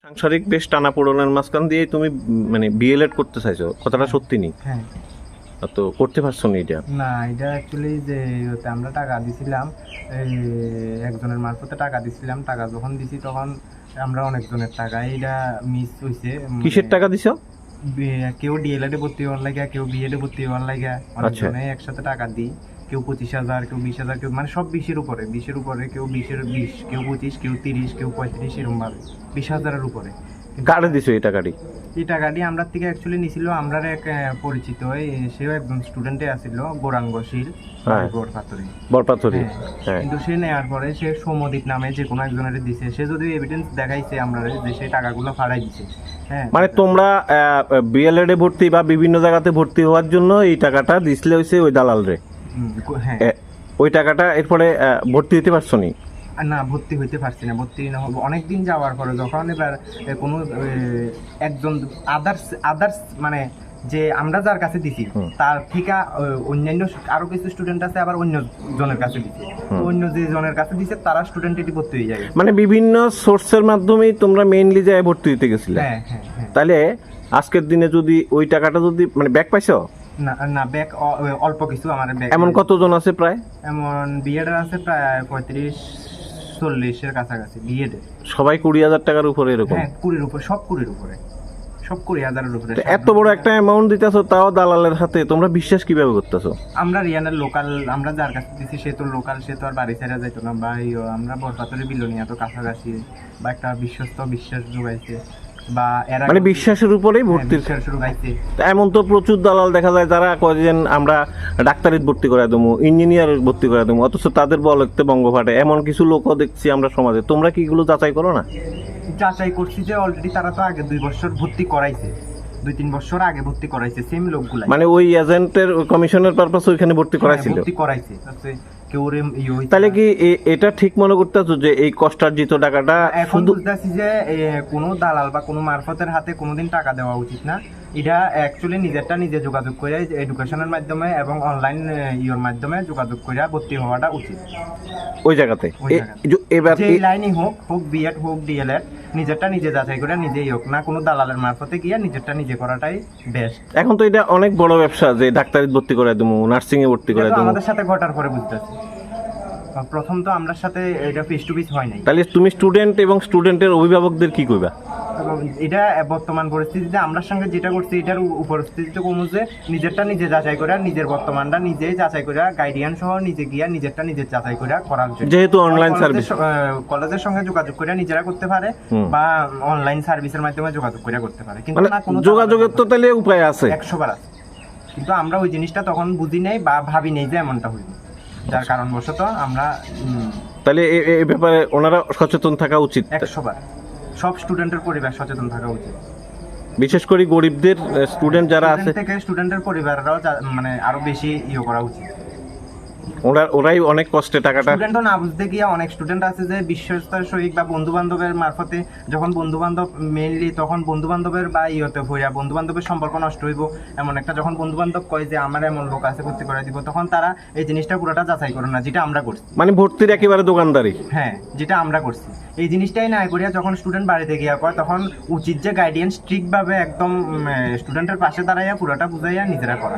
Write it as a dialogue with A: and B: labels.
A: সাংসারিক বেশ টানাপোড়েনের মাঝখান দিয়ে তুমি মানে বিএলএড করতে চাইছো, কথাটা সত্যি নেই?
B: হ্যাঁ।
A: তো করতে পারছো না এটা?
B: না, এটা অ্যাকচুয়ালি যে আমরা টাকা দিছিলাম, এই একজনের মারফতে টাকা দিছিলাম। টাকা যখন দিছি তখন আমরা অনেকজনের টাকা এইটা মিস হইছে।
A: কিসের টাকা দিছো?
B: কেউ ডিএলএড এ ভর্তি হওয়ার লাগা, কেউ বিএড এ ভর্তি হওয়ার লাগা, অনেকজনে একসাথে টাকা দিই। কেউ 25,000, কেউ 20,000, কেউ মানে সব 20-এর উপরে, কেউ 20-এর 20, কেউ 25, কেউ 30, কেউ 35, এরকম ভাবে 20,000-এর উপরে।
A: কারে দিছো এই টাকাটি?
B: এই টাকাটি আমরা থেকে অ্যাকচুয়ালি নিছিল আমরা এক পরিচিত, সেও একজন স্টুডেন্টে আসছিল, গৌরাঙ্গশীল বরপাথরি।
A: হ্যাঁ।
B: কিন্তু সে নেওয়ার পরে সে সৌমদীপ নামে যে কোনো একজনের দিছে, সে যদি এভিডেন্স দেখাইছে আমরা যে সেই টাকাগুলো ফাড়াই দিছে। হ্যাঁ,
A: মানে তোমরা বিএলএড এ ভর্তি বা বিভিন্ন জায়গাতে ভর্তি হওয়ার জন্য এই টাকাটা দিছিলে হইছে ওই দালাল রে?
B: হ্যাঁ।
A: ওই টাকাটা এরপরে ভর্তি হতে পারছো নি?
B: না, ভর্তি হইতে পারছি না। ভর্তি না হবো অনেকদিন যাওয়ার পরে, যখন এবার কোনো একজন আদার্স মানে যে আমরা যার কাছে দিছি তার ঠিক অন্যান্য আরো কিছু স্টুডেন্ট আছে, আবার অন্য জনের কাছে দিছে। অন্য যে জনের কাছে দিছে তারা স্টুডেন্ট এটি ভর্তি হয়ে যায়।
A: মানে বিভিন্ন সোর্সের মাধ্যমেই তোমরা মেইনলি যায় ভর্তি হতে গেছিলে?
B: হ্যাঁ হ্যাঁ হ্যাঁ।
A: তাহলে আজকের দিনে যদি ওই টাকাটা যদি মানে ব্যাক পাইছো?
B: না না, ব্যাক অল্প কিছু আমার ব্যাক।
A: এমন কতজন আছে প্রায়?
B: এমন বিএড আছে প্রায় 35-40-এর কাছাকাছি বিএড।
A: সবাই 20,000 টাকার উপরে এরকম?
B: হ্যাঁ, 20-এর উপরে, সব 20-এর উপরে, সব 20,000-এর উপরে।
A: এত বড় একটা অ্যামাউন্ট দিতেছো, তাও দালালের হাতে, তোমরা বিশ্বাস কিভাবে করতেছো?
B: আমরা রিয়ানের লোকাল, আমরা যার কাছে দিছি সে তো লোকাল, সে তো আর বাড়ি ছেড়ে যাইতো না। বা আমরা বরপাথরে বিলোনিয়া তো কাছাকাছি, বা একটা বিশ্বাস যোগাইছে, বা এরা
A: মানে বিশ্বাসের উপরেই ভর্তি
B: শুরু গাইছে।
A: এমন তো প্রচুর দালাল দেখা যায় যারা কয় যে আমরা ডাক্তারিত ভর্তি করে দেবো, ইঞ্জিনিয়ার ভর্তি করে দেবো, অথচ তাদের বলতে বঙ্গ ফাটে। এমন কিছু লোকও দেখছি আমরা সমাজে। তোমরা কি এগুলো যাচাই করো না?
B: যাচাই করছি যে অলরেডি তারা তো আগে 2 বছর ভর্তি করাইছে, 2-3 বছর আগে ভর্তি করাইছে সেম লোকগুলা।
A: মানে ওই এজেন্টের কমিশনের পারপাস ওইখানে ভর্তি করাইছিল?
B: ভর্তি করাইছে।
A: তাহলে কি এটা ঠিক মনে করতেছো যে এই কষ্টার্জিত টাকাটা
B: এখন বুঝতেছি যে কোনো দালাল বা কোনো মারফতের হাতে কোনোদিন টাকা দেওয়া উচিত না। এটা অ্যাকচুয়ালি নিজেরটা নিজে যোগাযোগ করে এডুকেশনের মাধ্যমে এবং অনলাইন মাধ্যমে যোগাযোগ করে ভর্তি হওয়াটা উচিত
A: ওই জায়গাতে।
B: এবার যে লাইনই হোক বিএড হোক ডিএলএড, নিজেরটা নিজে যাচাই করে নিজেই হোক, না কোনো দালালের মারফতে গিয়ে নিজেরটা নিজে করাটাই বেস্ট।
A: এখন তো এটা অনেক বড় ব্যবসা যে ডাক্তারিত ভর্তি করে দেবো, নার্সিং এ ভর্তি করে দেবো।
B: আমাদের সাথে ঘটার পরে বুঝতেছি, প্রথম তো আমরা সাথে এটা ফেস টু ফেস হয় নাই।
A: তাহলে তুমি স্টুডেন্ট এবং স্টুডেন্টের অভিভাবকদের কি কইবা?
B: এটা বর্তমান পরিস্থিতিতে আমরা সঙ্গে যেটা করছি এটার উপস্থিতিতে কমু যে নিজেরটা নিজে যাচাই করে, নিজের বর্তমানটা নিজে যাচাই করে, গাইডিয়ান সহ নিজে গিয়া নিজেরটা নিজে যাচাই করে করার জন্য, যেহেতু অনলাইন সার্ভিস কলেজের সঙ্গে যোগাযোগ করে নিজেরা করতে পারে বা অনলাইন সার্ভিসের মাধ্যমে যোগাযোগ করে করতে পারে। কিন্তু না, কোনো
A: যোগাযোগের তো তাহলে উপায় আছে,
B: 100 বার আছে, কিন্তু আমরা ওই জিনিসটা তখন বুঝি নাই বা ভাবি নেই যে এমনটা হইব, যার কারণবশত আমরা।
A: তাহলে এই ব্যাপারে ওনারা সচেতন থাকা উচিত।
B: 100 বার সব স্টুডেন্টের পরিবার সচেতন থাকা উচিত,
A: বিশেষ করে গরিবদের স্টুডেন্ট যারা আছে
B: থেকে স্টুডেন্টের পরিবাররাও মানে আরো বেশি করা উচিত।
A: ওরাই অনেক কষ্টে টাকাটা
B: স্টুডেন্টও না বুঝতে গিয়ে অনেক স্টুডেন্ট আছে যে বিশ্বস্ত সহিত বা বন্ধু বান্ধবের মারফতে, যখন বন্ধু বান্ধব মেইনলি তখন বন্ধু বান্ধবের বা হইয়া বন্ধু বান্ধবের সম্পর্ক নষ্ট হইব এমন একটা, যখন বন্ধু বান্ধব কয় যে আমার এমন লোক আছে ভর্তি করে দিব, তখন তারা এই জিনিসটা পুরোটা যাচাই করে না, যেটা আমরা করছি।
A: মানে ভর্তির একেবারে দোকানদারি।
B: হ্যাঁ, যেটা আমরা করছি এই জিনিসটাই না করিয়া যখন স্টুডেন্ট বাড়িতে গিয়া কয়, তখন উচিত যে গাইডিয়ান স্ট্রিক্ট ভাবে একদম স্টুডেন্টের পাশে দাঁড়াইয়া পুরোটা বুঝাইয়া নিজেরা করা।